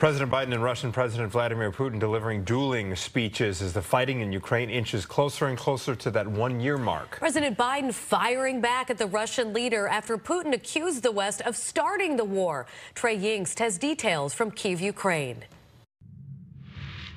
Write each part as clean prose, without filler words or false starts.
President Biden and Russian President Vladimir Putin delivering dueling speeches as the fighting in Ukraine inches closer and closer to that one-year mark. President Biden firing back at the Russian leader after Putin accused the West of starting the war. Trey Yingst has details from Kyiv, Ukraine.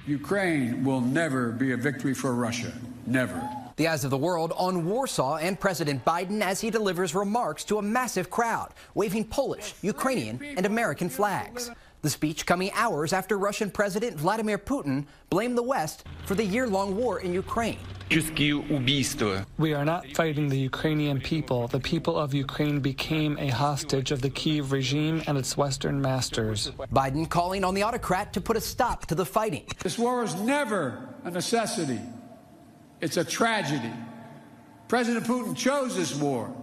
Ukraine will never be a victory for Russia. Never. The eyes of the world on Warsaw and President Biden as he delivers remarks to a massive crowd, waving Polish, Ukrainian, and American flags. The speech coming hours after Russian President Vladimir Putin blamed the West for the year-long war in Ukraine. We are not fighting the Ukrainian people. The people of Ukraine became a hostage of the Kyiv regime and its Western masters. Biden calling on the autocrat to put a stop to the fighting. This war is never a necessity. It's a tragedy. President Putin chose this war.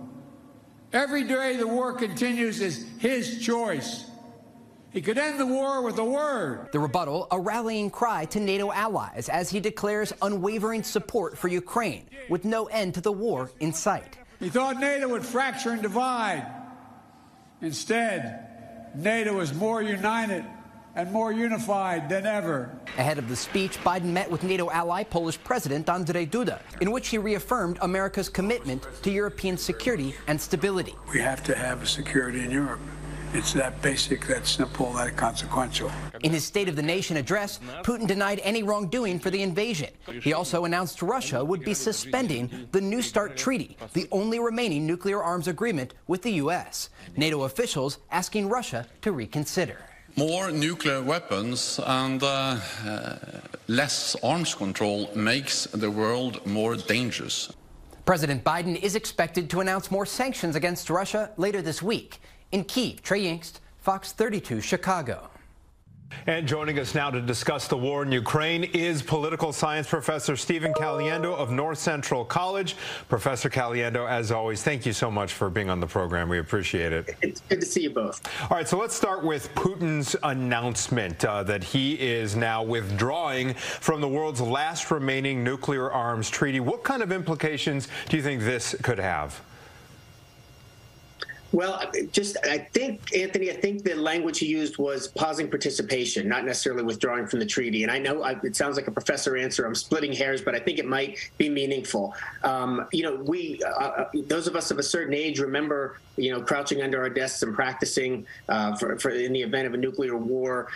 Every day the war continues is his choice. He could end the war with a word. The rebuttal, a rallying cry to NATO allies as he declares unwavering support for Ukraine, with no end to the war in sight. He thought NATO would fracture and divide. Instead, NATO is more united and more unified than ever. Ahead of the speech, Biden met with NATO ally Polish President Andrzej Duda, in which he reaffirmed America's commitment to European security and stability. We have to have a security in Europe. It's that basic, that simple, that consequential. In his State of the Nation address, Putin denied any wrongdoing for the invasion. He also announced Russia would be suspending the New START treaty, the only remaining nuclear arms agreement with the U.S. NATO officials asking Russia to reconsider. More nuclear weapons and less arms control makes the world more dangerous. President Biden is expected to announce more sanctions against Russia later this week. In Kyiv, Trey Yingst, Fox 32, Chicago. And joining us now to discuss the war in Ukraine is political science professor Stephen Caliendo of North Central College. Professor Caliendo, as always, thank you so much for being on the program. We appreciate it. It's good to see you both. All right, so let's start with Putin's announcement that he is now withdrawing from the world's last remaining nuclear arms treaty. What kind of implications do you think this could have? Well, I think, Anthony, the language he used was pausing participation, not necessarily withdrawing from the treaty. And I know it sounds like a professor answer. I'm splitting hairs, but I think it might be meaningful. Those of us of a certain age remember, crouching under our desks and practicing for in the event of a nuclear war.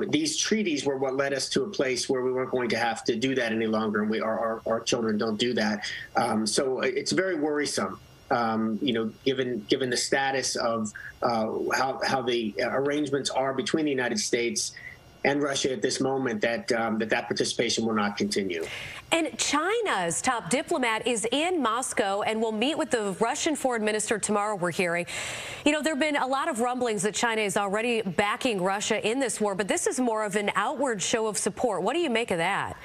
These treaties were what led us to a place where we weren't going to have to do that any longer, and our children don't do that. So it's very worrisome. Given the status of how the arrangements are between the United States and Russia at this moment, that participation will not continue. And China's top diplomat is in Moscow and will meet with the Russian foreign minister tomorrow, we're hearing. There have been a lot of rumblings that China is already backing Russia in this war, but this is more of an outward show of support. What do you make of that?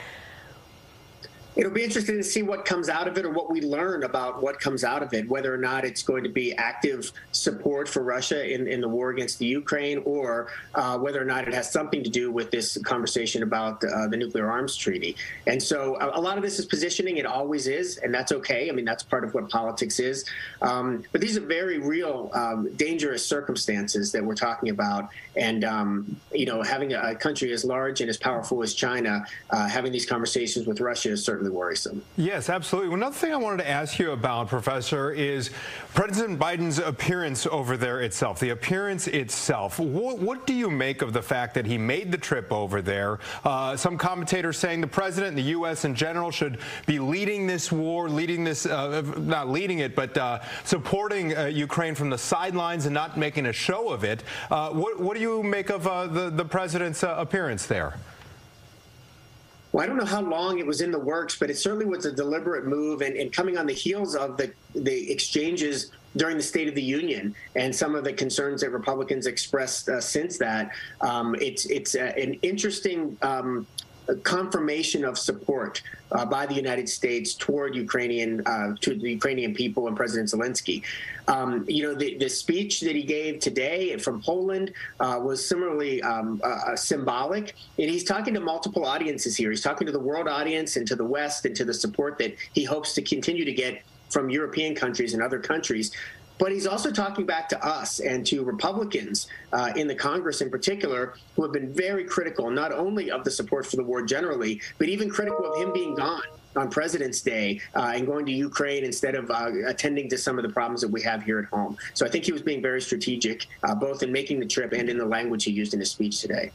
It'll be interesting to see what comes out of it, or what we learn about what comes out of it, whether or not it's going to be active support for Russia in the war against the Ukraine, or whether or not it has something to do with this conversation about the nuclear arms treaty. And so a lot of this is positioning. It always is, and that's okay. I mean, that's part of what politics is. But these are very real, dangerous circumstances that we're talking about. And, having a country as large and as powerful as China having these conversations with Russia is certainly worrisome. Yes, absolutely. Another thing I wanted to ask you about, Professor, is President Biden's appearance over there itself. The appearance itself. What do you make of the fact that he made the trip over there? Some commentators saying the president and the U.S. in general should be leading this war, not leading it, but supporting Ukraine from the sidelines and not making a show of it. What do you make of the president's appearance there? Well, I don't know how long it was in the works, but it certainly was a deliberate move, and coming on the heels of the exchanges during the State of the Union and some of the concerns that Republicans expressed since that. It's an interesting confirmation of support by the United States toward to the Ukrainian people and President Zelensky. The speech that he gave today from Poland was similarly symbolic. And he's talking to multiple audiences here. He's talking to the world audience and to the West and to the support that he hopes to continue to get from European countries and other countries. But he's also talking back to us and to Republicans in the Congress in particular, who have been very critical, not only of the support for the war generally, but even critical of him being gone on President's Day and going to Ukraine instead of attending to some of the problems that we have here at home. So I think he was being very strategic, both in making the trip and in the language he used in his speech today.